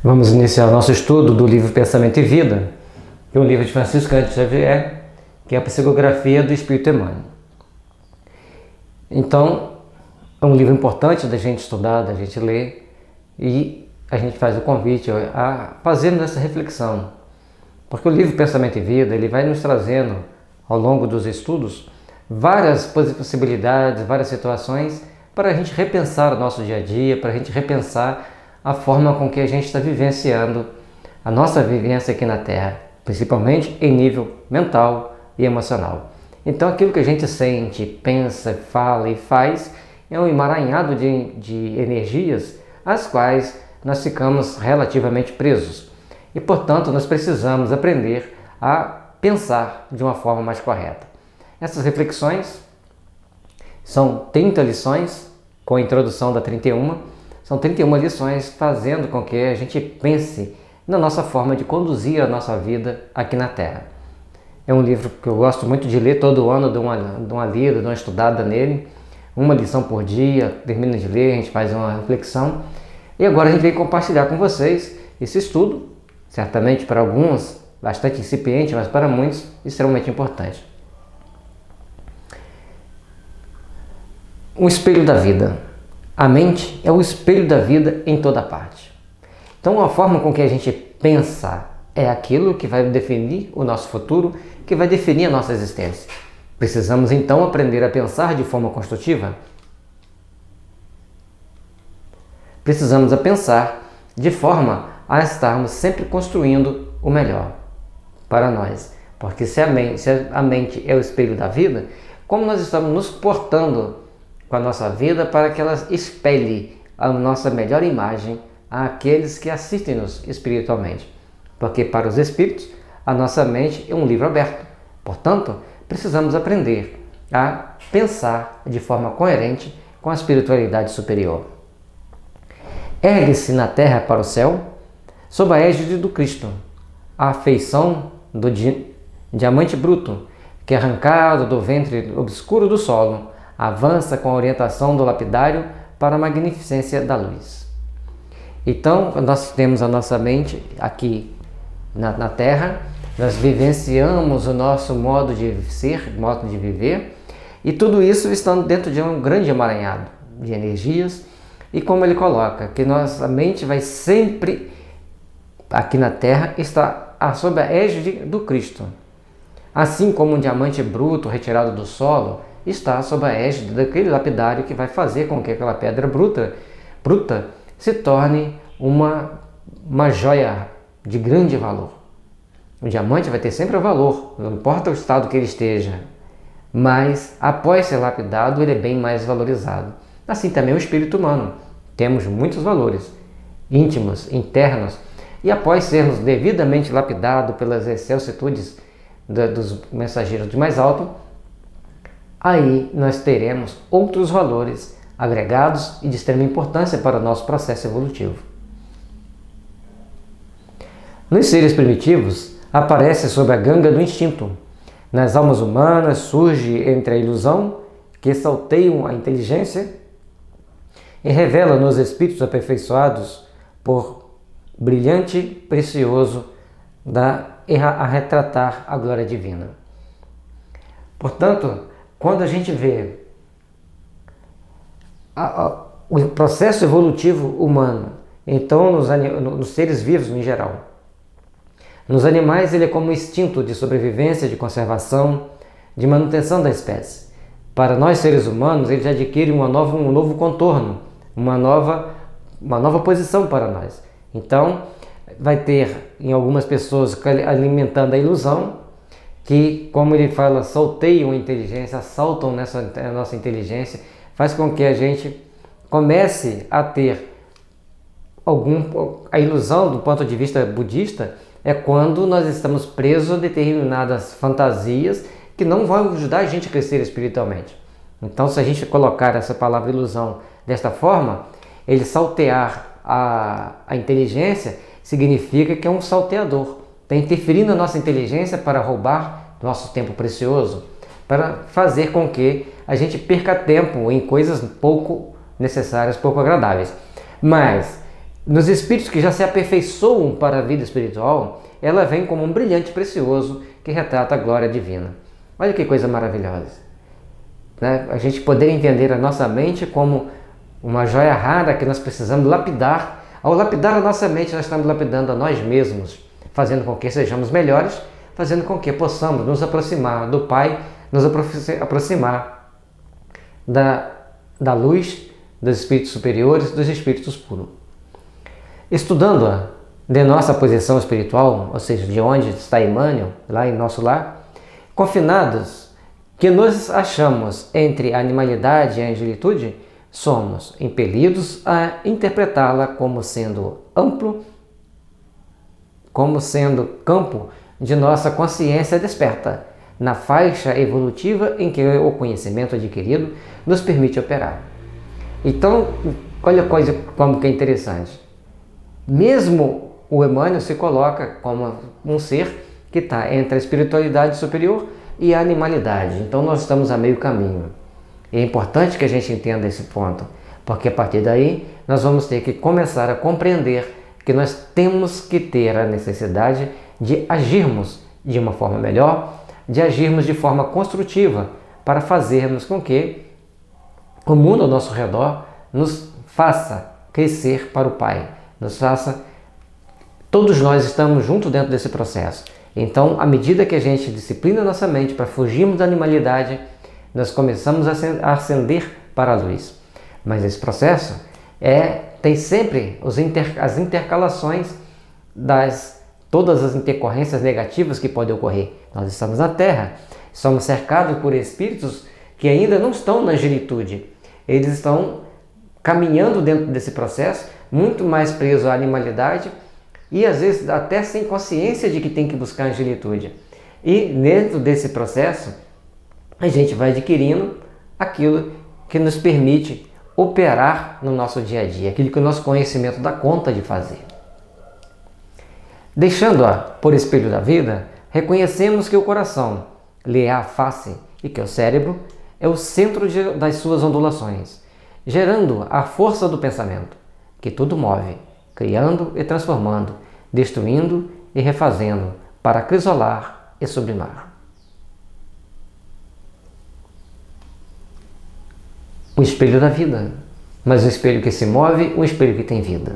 Vamos iniciar o nosso estudo do livro Pensamento e Vida, que é um livro de Francisco Cândido Xavier, que é a psicografia do Espírito Emmanuel. Então, é um livro importante da gente estudar, da gente ler, e a gente faz o convite a fazermos essa reflexão. Porque o livro Pensamento e Vida, ele vai nos trazendo, ao longo dos estudos, várias possibilidades, várias situações, para a gente repensar o nosso dia a dia, para a gente repensar a forma com que a gente está vivenciando a nossa vivência aqui na Terra, principalmente em nível mental e emocional. Então aquilo que a gente sente, pensa, fala e faz é um emaranhado de energias às quais nós ficamos relativamente presos. E portanto nós precisamos aprender a pensar de uma forma mais correta. Essas reflexões são 30 lições, com a introdução da 31, são 31 lições fazendo com que a gente pense na nossa forma de conduzir a nossa vida aqui na Terra. É um livro que eu gosto muito de ler todo ano, dou uma lida, dou uma estudada nele, uma lição por dia, termino de ler, a gente faz uma reflexão. E agora a gente vem compartilhar com vocês esse estudo, certamente para alguns bastante incipiente, mas para muitos extremamente importante. O espelho da vida. A mente é o espelho da vida em toda parte. Então a forma com que a gente pensa é aquilo que vai definir o nosso futuro, que vai definir a nossa existência. Precisamos então aprender a pensar de forma construtiva? Precisamos a pensar de forma a estarmos sempre construindo o melhor para nós. Porque se a mente é o espelho da vida, como nós estamos nos portando com a nossa vida para que ela espelhe a nossa melhor imagem àqueles que assistem-nos espiritualmente. Porque para os espíritos, a nossa mente é um livro aberto. Portanto, precisamos aprender a pensar de forma coerente com a espiritualidade superior. Ergue-se na terra para o céu, sob a égide do Cristo, a afeição do diamante bruto, que arrancado do ventre obscuro do solo, avança com a orientação do lapidário para a magnificência da luz. Então, nós temos a nossa mente aqui na Terra, nós vivenciamos o nosso modo de ser, modo de viver, e tudo isso estando dentro de um grande emaranhado de energias, e como ele coloca, que nossa mente vai sempre, aqui na Terra, estar sob a égide do Cristo. Assim como um diamante bruto retirado do solo, está sob a égide daquele lapidário que vai fazer com que aquela pedra bruta se torne uma joia de grande valor. O diamante vai ter sempre o valor, não importa o estado que ele esteja, mas após ser lapidado ele é bem mais valorizado. Assim também o espírito humano. Temos muitos valores íntimos, internos, e após sermos devidamente lapidados pelas excelsitudes dos mensageiros de mais alto, aí nós teremos outros valores agregados e de extrema importância para o nosso processo evolutivo. Nos seres primitivos, aparece sob a ganga do instinto. Nas almas humanas surge entre a ilusão, que salteiam a inteligência, e revela nos espíritos aperfeiçoados por brilhante precioso a retratar a glória divina. Portanto, quando a gente vê o processo evolutivo humano, então nos seres vivos em geral, nos animais ele é como instinto de sobrevivência, de conservação, de manutenção da espécie. Para nós seres humanos ele já adquire um novo contorno, uma nova posição para nós. Então vai ter em algumas pessoas alimentando a ilusão, que, como ele fala, solteiam a inteligência, assaltam a nossa inteligência, faz com que a gente comece a ter a ilusão do ponto de vista budista, é quando nós estamos presos a determinadas fantasias que não vão ajudar a gente a crescer espiritualmente. Então, se a gente colocar essa palavra ilusão desta forma, ele saltear a inteligência significa que é um salteador. Está interferindo na nossa inteligência para roubar nosso tempo precioso, para fazer com que a gente perca tempo em coisas pouco necessárias, pouco agradáveis. Mas Nos espíritos que já se aperfeiçoam para a vida espiritual, ela vem como um brilhante precioso que retrata a glória divina. Olha que coisa maravilhosa, né? A gente poder entender a nossa mente como uma joia rara que nós precisamos lapidar. Ao lapidar a nossa mente, nós estamos lapidando a nós mesmos, fazendo com que sejamos melhores, fazendo com que possamos nos aproximar do Pai, nos aproximar da luz, dos espíritos superiores, dos espíritos puros. Estudando-a de nossa posição espiritual, ou seja, de onde está Emmanuel, lá em nosso lar, confinados que nos achamos entre a animalidade e a angelitude, somos impelidos a interpretá-la como sendo amplo, como sendo campo de nossa consciência desperta, na faixa evolutiva em que o conhecimento adquirido nos permite operar. Então, olha a coisa como que é interessante. Mesmo o Emmanuel se coloca como um ser que está entre a espiritualidade superior e a animalidade. Então nós estamos a meio caminho. E é importante que a gente entenda esse ponto, porque a partir daí nós vamos ter que começar a compreender que nós temos que ter a necessidade de agirmos de uma forma melhor, de agirmos de forma construtiva, para fazermos com que o mundo ao nosso redor nos faça crescer para o Pai, nos faça... Todos nós estamos juntos dentro desse processo. Então, à medida que a gente disciplina nossa mente para fugirmos da animalidade, nós começamos a ascender para a luz. Mas esse processo tem sempre as intercalações todas as intercorrências negativas que podem ocorrer. Nós estamos na Terra, somos cercados por espíritos que ainda não estão na angelitude. Eles estão caminhando dentro desse processo, muito mais presos à animalidade e às vezes até sem consciência de que tem que buscar a angelitude. E dentro desse processo, a gente vai adquirindo aquilo que nos permite operar no nosso dia a dia, aquilo que o nosso conhecimento dá conta de fazer. Deixando-a por espelho da vida, reconhecemos que o coração lhe é a face e que o cérebro é o centro das suas ondulações, gerando a força do pensamento, que tudo move, criando e transformando, destruindo e refazendo, para acrisolar e sublimar. O espelho da vida, mas um espelho que se move, um espelho que tem vida.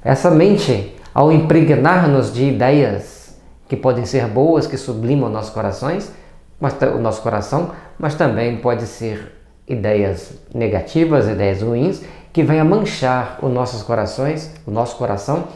Essa mente, ao impregnar-nos de ideias que podem ser boas, que sublimam nossos corações, o nosso coração, mas também pode ser ideias negativas, ideias ruins, que venham a manchar os nossos corações, o nosso coração,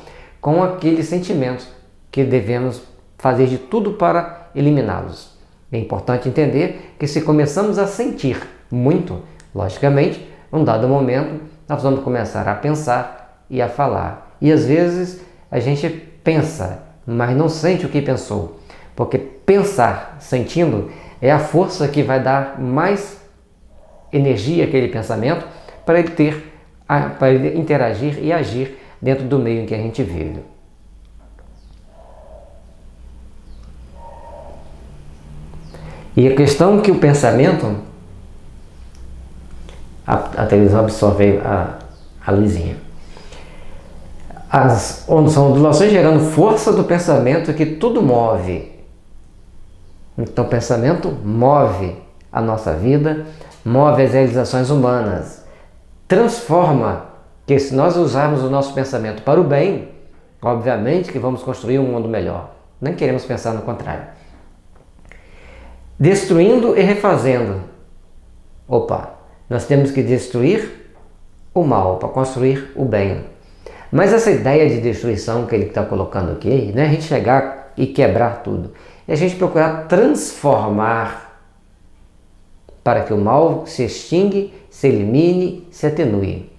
com aqueles sentimentos que devemos fazer de tudo para eliminá-los. É importante entender que se começamos a sentir muito, logicamente, num dado momento, nós vamos começar a pensar e a falar. E às vezes a gente pensa, mas não sente o que pensou. Porque pensar sentindo é a força que vai dar mais energia àquele pensamento para ele interagir e agir dentro do meio em que a gente vive. E a questão que o pensamento... A televisão absorve a luzinha. São ondulações gerando força do pensamento que tudo move. Então o pensamento move a nossa vida, move as realizações humanas, transforma, que se nós usarmos o nosso pensamento para o bem, obviamente que vamos construir um mundo melhor. Nem queremos pensar no contrário. Destruindo e refazendo. Nós temos que destruir o mal para construir o bem. Mas essa ideia de destruição que ele está colocando aqui, não é a gente chegar e quebrar tudo. É a gente procurar transformar para que o mal se extingue, se elimine, se atenue.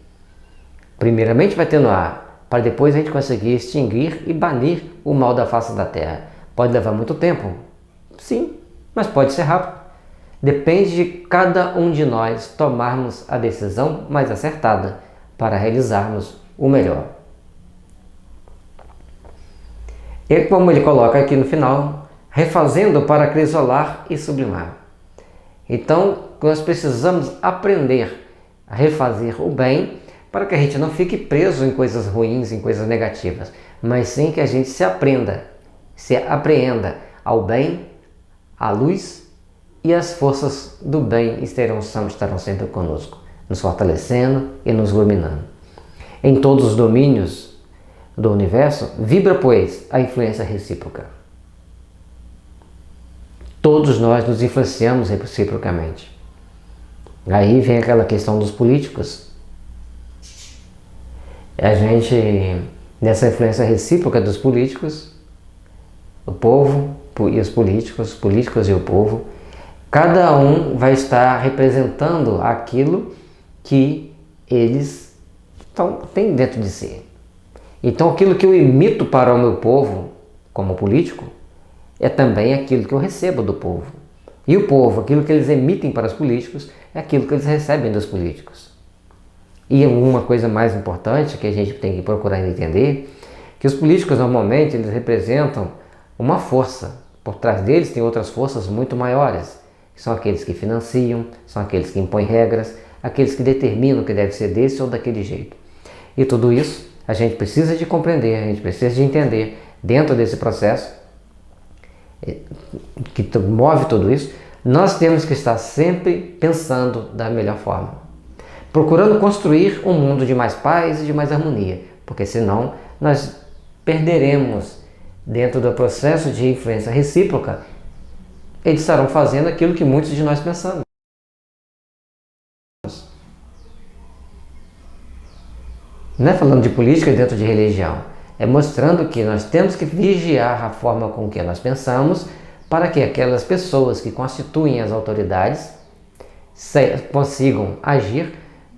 Primeiramente vai atenuar, para depois a gente conseguir extinguir e banir o mal da face da terra. Pode levar muito tempo? Sim, mas pode ser rápido. Depende de cada um de nós tomarmos a decisão mais acertada para realizarmos o melhor. E como ele coloca aqui no final, refazendo para acrisolar e sublimar. Então, nós precisamos aprender a refazer o bem para que a gente não fique preso em coisas ruins, em coisas negativas, mas sim que a gente se apreenda ao bem, à luz, e as forças do bem estarão sempre conosco, nos fortalecendo e nos iluminando. Em todos os domínios do universo, vibra, pois, a influência recíproca. Todos nós nos influenciamos reciprocamente. Aí vem aquela questão dos políticos. A gente, nessa influência recíproca dos políticos, o povo e os políticos e o povo, cada um vai estar representando aquilo que eles têm dentro de si. Então aquilo que eu emito para o meu povo, como político, é também aquilo que eu recebo do povo. E o povo, aquilo que eles emitem para os políticos, é aquilo que eles recebem dos políticos. E uma coisa mais importante que a gente tem que procurar entender, que os políticos normalmente eles representam uma força. Por trás deles tem outras forças muito maiores, que são aqueles que financiam, são aqueles que impõem regras, aqueles que determinam que deve ser desse ou daquele jeito. E tudo isso a gente precisa de compreender, a gente precisa de entender dentro desse processo que move tudo isso. Nós temos que estar sempre pensando da melhor forma, procurando construir um mundo de mais paz e de mais harmonia, porque senão nós perderemos dentro do processo de influência recíproca. Eles estarão fazendo aquilo que muitos de nós pensamos. Não é falando de política dentro de religião, é mostrando que nós temos que vigiar a forma com que nós pensamos para que aquelas pessoas que constituem as autoridades consigam agir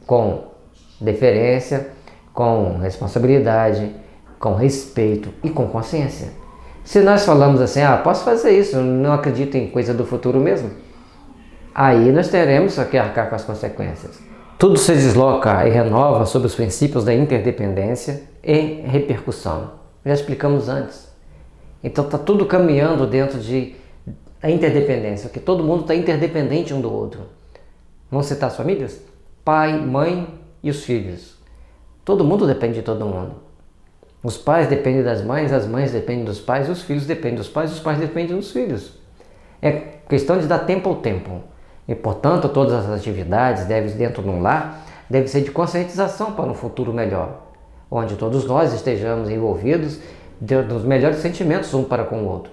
com deferência, com responsabilidade, com respeito e com consciência. Se nós falamos assim, posso fazer isso, não acredito em coisa do futuro mesmo, aí nós teremos que arcar com as consequências. Tudo se desloca e renova sob os princípios da interdependência e repercussão. Já explicamos antes. Então está tudo caminhando dentro da interdependência, porque todo mundo está interdependente um do outro. Vamos citar as famílias? Pai, mãe e os filhos. Todo mundo depende de todo mundo. Os pais dependem das mães, as mães dependem dos pais, os filhos dependem dos pais, os pais dependem dos filhos. É questão de dar tempo ao tempo. E, portanto, todas as atividades dentro de um lar devem ser de conscientização para um futuro melhor, onde todos nós estejamos envolvidos nos melhores sentimentos um para com o outro.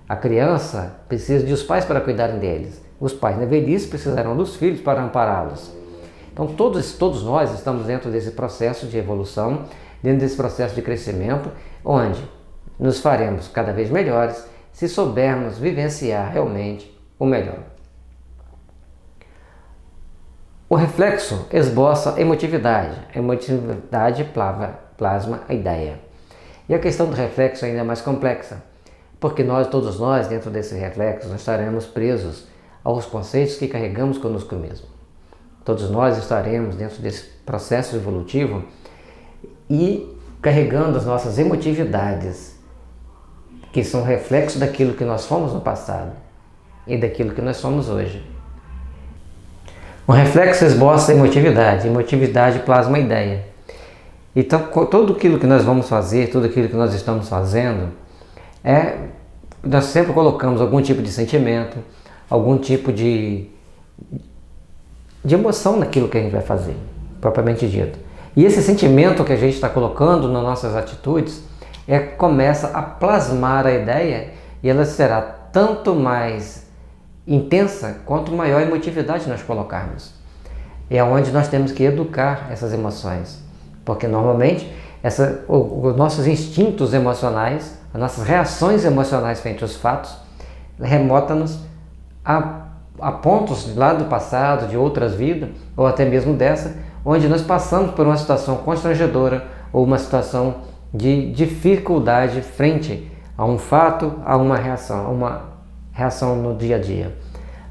A criança precisa de os pais para cuidarem deles. Os pais na velhice precisarão dos filhos para ampará-los. Então, todos nós estamos dentro desse processo de evolução, dentro desse processo de crescimento, onde nos faremos cada vez melhores se soubermos vivenciar realmente o melhor. O reflexo esboça a emotividade plasma a ideia. E a questão do reflexo é ainda mais complexa, porque todos nós, dentro desse reflexo, nós estaremos presos aos conceitos que carregamos conosco mesmo. Todos nós estaremos dentro desse processo evolutivo e carregando as nossas emotividades, que são reflexo daquilo que nós fomos no passado e daquilo que nós somos hoje. O reflexo esboça a emotividade plasma a ideia. Então, tudo aquilo que nós vamos fazer, tudo aquilo que nós estamos fazendo, nós sempre colocamos algum tipo de sentimento, algum tipo de emoção naquilo que a gente vai fazer, propriamente dito. E esse sentimento que a gente está colocando nas nossas atitudes começa a plasmar a ideia, e ela será tanto mais intensa quanto maior a emotividade nós colocarmos. É onde nós temos que educar essas emoções, porque normalmente os nossos instintos emocionais, as nossas reações emocionais frente aos fatos, remontam-nos a pontos lá do passado, de outras vidas, ou até mesmo dessa, onde nós passamos por uma situação constrangedora ou uma situação de dificuldade frente a um fato, a uma reação no dia a dia.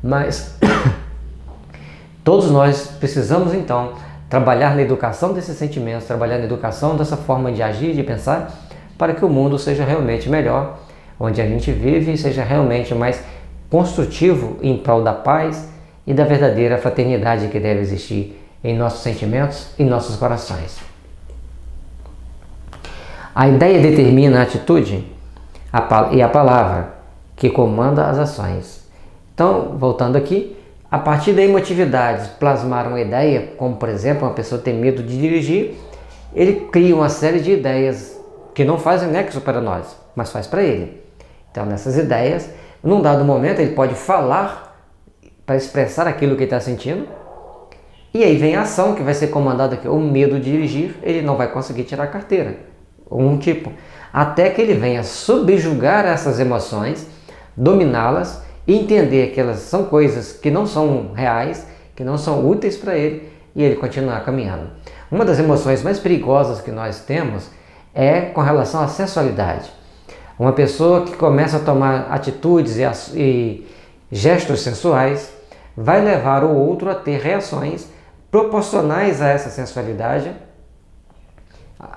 Mas todos nós precisamos então trabalhar na educação desses sentimentos, trabalhar na educação dessa forma de agir, de pensar, para que o mundo seja realmente melhor, onde a gente vive seja realmente mais construtivo em prol da paz e da verdadeira fraternidade que deve existir em nossos sentimentos e nossos corações. A ideia determina a atitude e a palavra que comanda as ações. Então, voltando aqui, a partir da emotividade, plasmar uma ideia, como por exemplo, uma pessoa tem medo de dirigir, ele cria uma série de ideias que não fazem nexo para nós, mas faz para ele. Então, nessas ideias, num dado momento, ele pode falar para expressar aquilo que ele está sentindo, e aí vem a ação que vai ser comandada aqui, o medo de dirigir, ele não vai conseguir tirar a carteira, até que ele venha subjugar essas emoções, dominá-las e entender que elas são coisas que não são reais, que não são úteis para ele, e ele continuar caminhando. Uma das emoções mais perigosas que nós temos é com relação à sensualidade. Uma pessoa que começa a tomar atitudes e gestos sensuais vai levar o outro a ter reações proporcionais a essa sensualidade,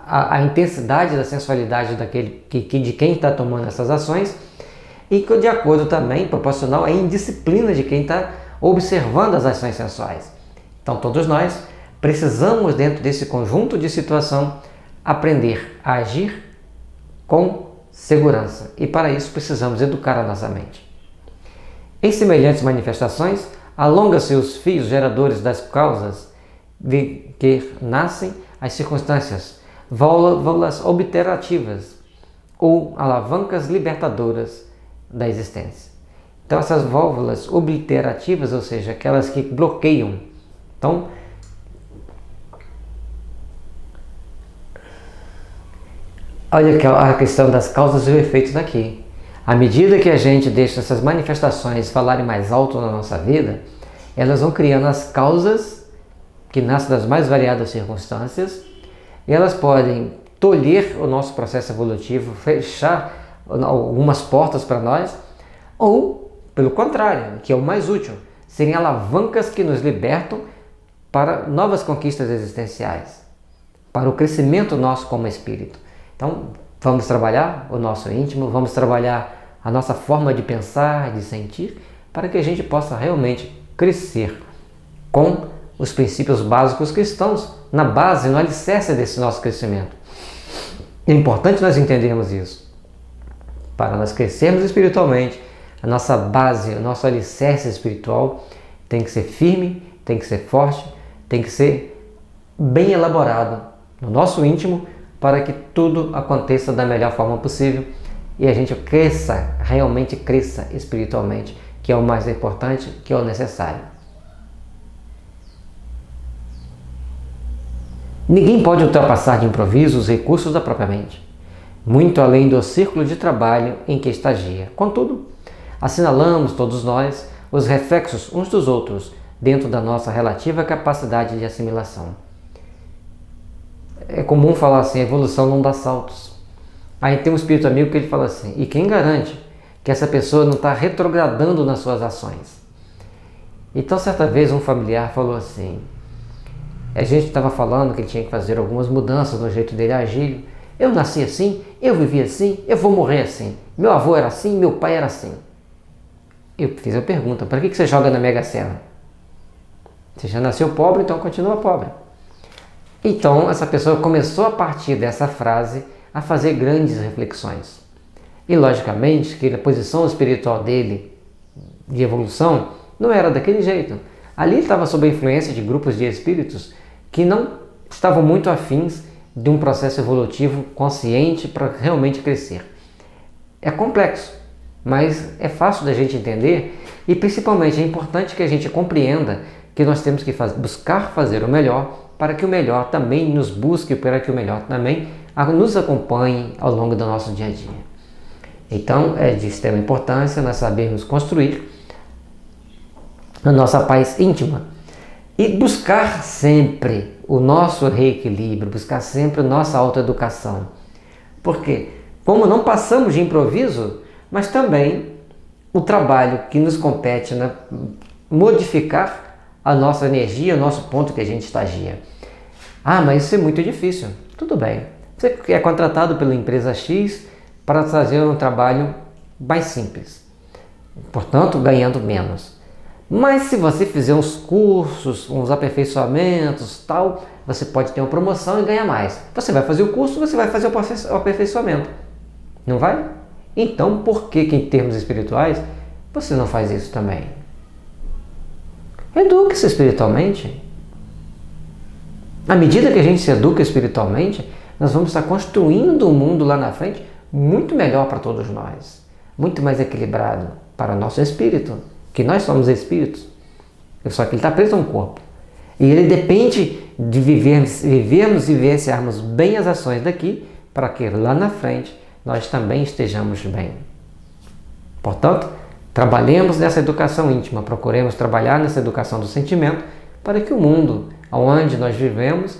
a intensidade da sensualidade de quem está tomando essas ações, e de acordo também, proporcional à indisciplina de quem está observando as ações sensuais. Então todos nós precisamos, dentro desse conjunto de situação, aprender a agir com segurança, e para isso precisamos educar a nossa mente. Em semelhantes manifestações, alonga-se os fios geradores das causas de que nascem as circunstâncias, válvulas obterativas ou alavancas libertadoras da existência. Então essas válvulas obliterativas, ou seja, aquelas que bloqueiam. Então, olha a questão das causas e o efeito daqui. À medida que a gente deixa essas manifestações falarem mais alto na nossa vida, elas vão criando as causas que nascem das mais variadas circunstâncias, e elas podem tolher o nosso processo evolutivo, fechar algumas portas para nós, ou, pelo contrário, que é o mais útil, serem alavancas que nos libertam para novas conquistas existenciais, para o crescimento nosso como espírito. Então, vamos trabalhar o nosso íntimo, vamos trabalhar a nossa forma de pensar, de sentir, para que a gente possa realmente crescer com os princípios básicos cristãos na base, no alicerce desse nosso crescimento. É importante nós entendermos isso. Para nós crescermos espiritualmente, a nossa base, o nosso alicerce espiritual tem que ser firme, tem que ser forte, tem que ser bem elaborado no nosso íntimo, para que tudo aconteça da melhor forma possível e a gente cresça, realmente cresça espiritualmente, que é o mais importante, que é o necessário. Ninguém pode ultrapassar de improviso os recursos da própria mente, muito além do círculo de trabalho em que estagia. Contudo, assinalamos todos nós os reflexos uns dos outros dentro da nossa relativa capacidade de assimilação. É comum falar assim, a evolução não dá saltos. Aí tem um espírito amigo que ele fala assim, e quem garante que essa pessoa não está retrogradando nas suas ações? Então, certa vez, um familiar falou assim, a gente estava falando que ele tinha que fazer algumas mudanças no jeito dele agir. Eu nasci assim, eu vivi assim, eu vou morrer assim. Meu avô era assim, meu pai era assim. Eu fiz a pergunta, para que você joga na Mega Sena? Você já nasceu pobre, então continua pobre. Então, essa pessoa começou a partir dessa frase a fazer grandes reflexões. E, logicamente, que a posição espiritual dele, de evolução, não era daquele jeito. Ali ele estava sob a influência de grupos de espíritos que não estavam muito afins de um processo evolutivo consciente para realmente crescer. É complexo, mas é fácil da gente entender e, principalmente, é importante que a gente compreenda que nós temos que buscar fazer o melhor para que o melhor também nos busque, para que o melhor também nos acompanhe ao longo do nosso dia a dia. Então, é de extrema importância nós sabermos construir a nossa paz íntima e buscar sempre o nosso reequilíbrio, buscar sempre a nossa autoeducação. Porque, como não passamos de improviso, mas também o trabalho que nos compete modificar a nossa energia, o nosso ponto que a gente estagia. Ah, mas isso é muito difícil. Tudo bem. Você é contratado pela empresa X para fazer um trabalho mais simples, portanto, ganhando menos. Mas se você fizer uns cursos, uns aperfeiçoamentos, tal, você pode ter uma promoção e ganhar mais. Você vai fazer o curso, você vai fazer o aperfeiçoamento. Não vai? Então, por que em termos espirituais você não faz isso também? Eduque-se espiritualmente. À medida que a gente se educa espiritualmente, nós vamos estar construindo um mundo lá na frente muito melhor para todos nós, muito mais equilibrado para o nosso espírito, que nós somos espíritos, só que ele está preso a um corpo. E ele depende de vivermos e vivenciarmos bem as ações daqui, para que lá na frente nós também estejamos bem. Portanto, trabalhemos nessa educação íntima, procuremos trabalhar nessa educação do sentimento, para que o mundo onde nós vivemos,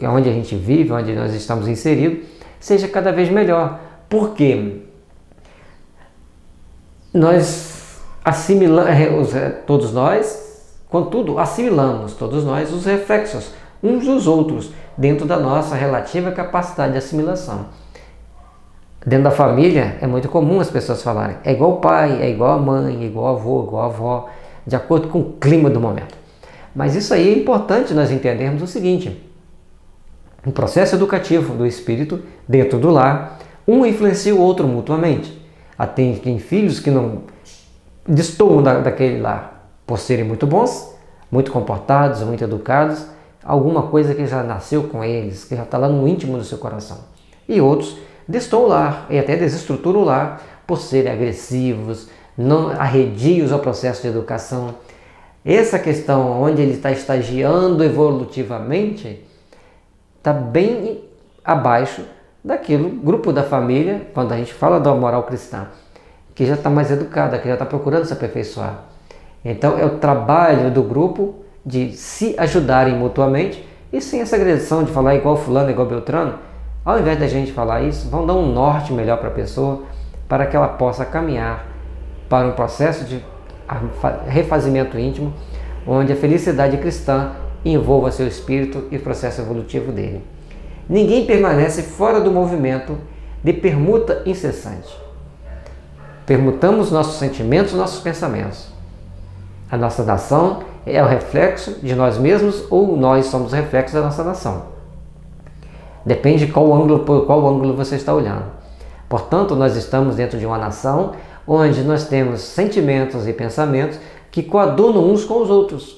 onde a gente vive, onde nós estamos inseridos, seja cada vez melhor. Porque nós assimilamos, todos nós, contudo, assimilamos todos nós os reflexos uns dos outros dentro da nossa relativa capacidade de assimilação. Dentro da família é muito comum as pessoas falarem, é igual o pai, é igual a mãe, é igual o avô, igual a avó, de acordo com o clima do momento. Mas isso aí é importante nós entendermos o seguinte: o processo educativo do espírito dentro do lar, um influencia o outro mutuamente. Tem filhos que não destoam daquele lar por serem muito bons, muito comportados, muito educados, alguma coisa que já nasceu com eles, que já está lá no íntimo do seu coração. E outros destoam o lar e até desestruturam o lar por serem agressivos, não arredios ao processo de educação. Essa questão onde ele está estagiando evolutivamente está bem abaixo daquele grupo da família, quando a gente fala da moral cristã, que já está mais educada, que já está procurando se aperfeiçoar. Então é o trabalho do grupo de se ajudarem mutuamente e sem essa agressão de falar igual fulano, igual Beltrano. Ao invés da gente falar isso, vão dar um norte melhor para a pessoa, para que ela possa caminhar para um processo de refazimento íntimo, onde a felicidade cristã envolva seu espírito e o processo evolutivo dele. Ninguém permanece fora do movimento de permuta incessante. Permutamos nossos sentimentos, nossos pensamentos. A nossa nação é o reflexo de nós mesmos ou nós somos o reflexo da nossa nação. Depende por qual ângulo você está olhando. Portanto, nós estamos dentro de uma nação onde nós temos sentimentos e pensamentos que coadunam uns com os outros.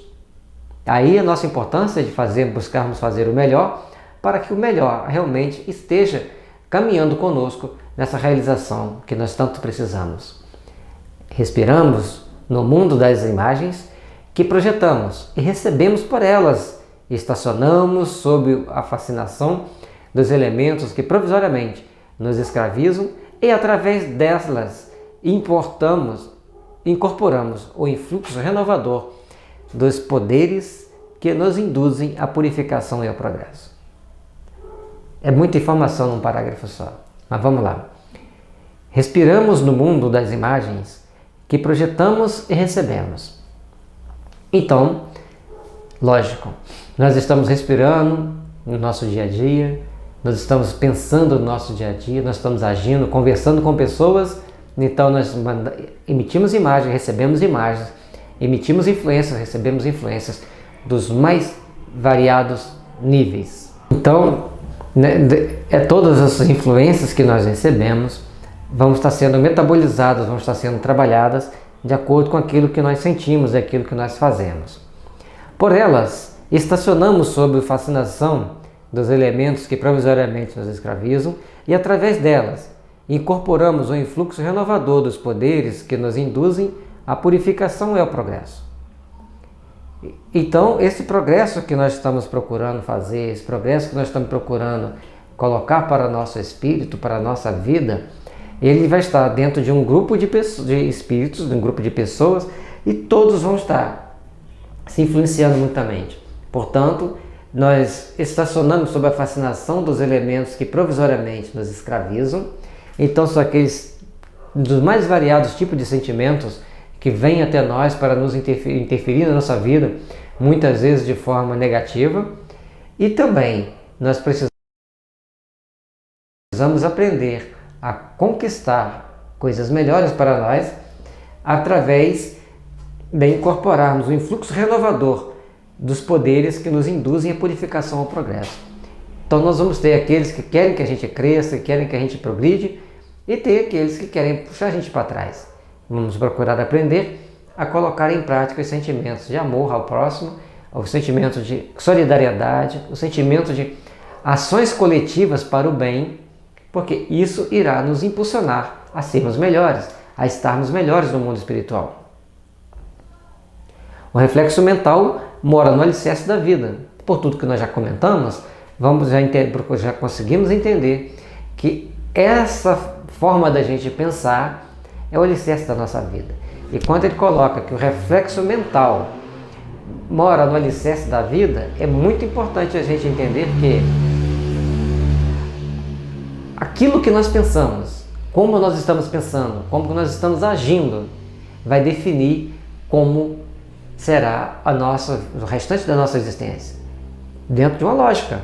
Aí a nossa importância de buscarmos fazer o melhor, para que o melhor realmente esteja caminhando conosco nessa realização que nós tanto precisamos. Respiramos no mundo das imagens que projetamos e recebemos por elas. Estacionamos sob a fascinação dos elementos que provisoriamente nos escravizam e através delas incorporamos o influxo renovador dos poderes que nos induzem à purificação e ao progresso. É muita informação num parágrafo só, mas vamos lá. Respiramos no mundo das imagens que projetamos e recebemos. Então, lógico, nós estamos respirando no nosso dia a dia, nós estamos pensando no nosso dia a dia, nós estamos agindo, conversando com pessoas, então nós emitimos imagens, recebemos imagens, emitimos influências, recebemos influências dos mais variados níveis. Então, todas essas influências que nós recebemos vão estar sendo metabolizadas, vão estar sendo trabalhadas de acordo com aquilo que nós sentimos e aquilo que nós fazemos. Por elas, estacionamos sob a fascinação dos elementos que provisoriamente nos escravizam e através delas incorporamos o influxo renovador dos poderes que nos induzem à purificação e ao progresso. Então, esse progresso que nós estamos procurando fazer, esse progresso que nós estamos procurando colocar para o nosso espírito, para a nossa vida, ele vai estar dentro de um grupo de espíritos, de um grupo de pessoas, e todos vão estar se influenciando mutuamente. Portanto, nós estacionamos sob a fascinação dos elementos que provisoriamente nos escravizam. Então, são aqueles dos mais variados tipos de sentimentos que vêm até nós para nos interferir na nossa vida, muitas vezes de forma negativa. E também nós precisamos aprender a conquistar coisas melhores para nós através de incorporarmos o influxo renovador dos poderes que nos induzem à purificação ao progresso. Então nós vamos ter aqueles que querem que a gente cresça, que querem que a gente progride, e ter aqueles que querem puxar a gente para trás. Vamos procurar aprender a colocar em prática os sentimentos de amor ao próximo, o sentimento de solidariedade, o sentimento de ações coletivas para o bem, porque isso irá nos impulsionar a sermos melhores, a estarmos melhores no mundo espiritual. O reflexo mental mora no alicerce da vida. Por tudo que nós já comentamos, já conseguimos entender que essa forma da gente pensar é o alicerce da nossa vida. E quando ele coloca que o reflexo mental mora no alicerce da vida, é muito importante a gente entender que aquilo que nós pensamos, como nós estamos pensando, como nós estamos agindo, vai definir como será o restante da nossa existência. Dentro de uma lógica.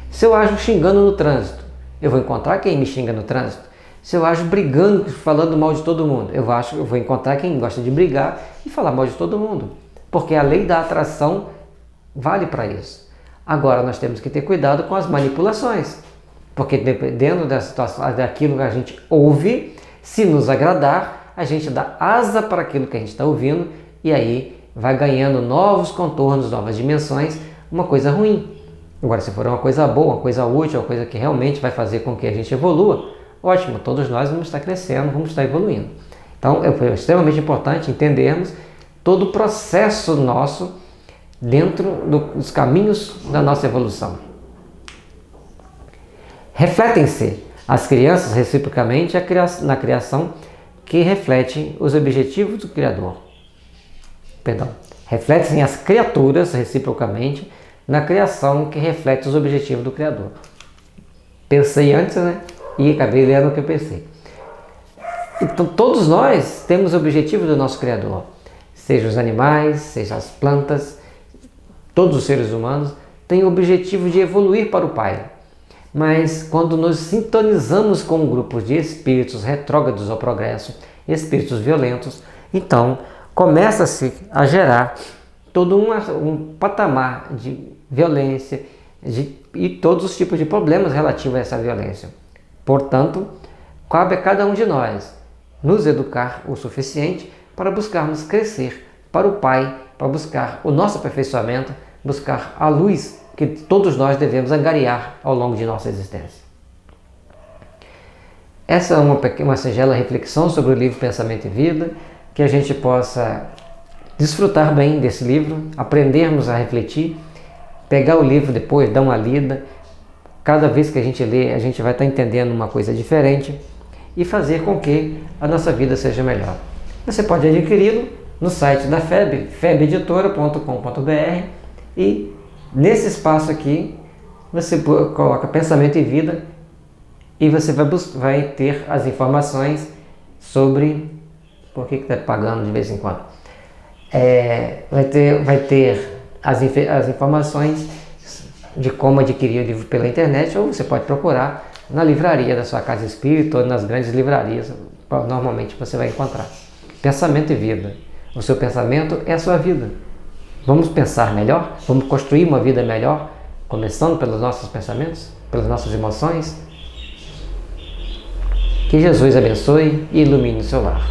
Se eu ajo xingando no trânsito, eu vou encontrar quem me xinga no trânsito. Se eu ajo brigando, falando mal de todo mundo, eu vou encontrar quem gosta de brigar e falar mal de todo mundo. Porque a lei da atração vale para isso. Agora nós temos que ter cuidado com as manipulações. Porque dependendo da situação, daquilo que a gente ouve, se nos agradar, a gente dá asa para aquilo que a gente está ouvindo e aí vai ganhando novos contornos, novas dimensões, uma coisa ruim. Agora, se for uma coisa boa, uma coisa útil, uma coisa que realmente vai fazer com que a gente evolua, ótimo, todos nós vamos estar crescendo, vamos estar evoluindo. Então, é extremamente importante entendermos todo o processo nosso dentro dos caminhos da nossa evolução. Refletem-se as crianças reciprocamente na criação que reflete os objetivos do Criador. Refletem-se as criaturas reciprocamente na criação que reflete os objetivos do Criador. Pensei antes, né? E acabei lendo o que eu pensei. Então, todos nós temos objetivos do nosso Criador. Seja os animais, seja as plantas, todos os seres humanos têm o objetivo de evoluir para o Pai. Mas quando nos sintonizamos com um grupo de espíritos retrógrados ao progresso, espíritos violentos, então começa-se a gerar todo um patamar de violência e todos os tipos de problemas relativos a essa violência. Portanto, cabe a cada um de nós nos educar o suficiente para buscarmos crescer para o Pai, para buscar o nosso aperfeiçoamento, buscar a luz que todos nós devemos angariar ao longo de nossa existência. Essa é uma singela reflexão sobre o livro Pensamento e Vida, que a gente possa desfrutar bem desse livro, aprendermos a refletir, pegar o livro depois, dar uma lida. Cada vez que a gente lê, a gente vai estar entendendo uma coisa diferente e fazer com que a nossa vida seja melhor. Você pode adquiri-lo no site da FEB, febeditora.com.br, e nesse espaço aqui você coloca Pensamento e Vida e você vai ter as informações sobre... Por que está pagando de vez em quando? Vai ter as informações de como adquirir o livro pela internet, ou você pode procurar na livraria da sua casa espírita ou nas grandes livrarias, normalmente você vai encontrar. Pensamento e Vida. O seu pensamento é a sua vida. Vamos pensar melhor? Vamos construir uma vida melhor, começando pelos nossos pensamentos, pelas nossas emoções? Que Jesus abençoe e ilumine o seu lar.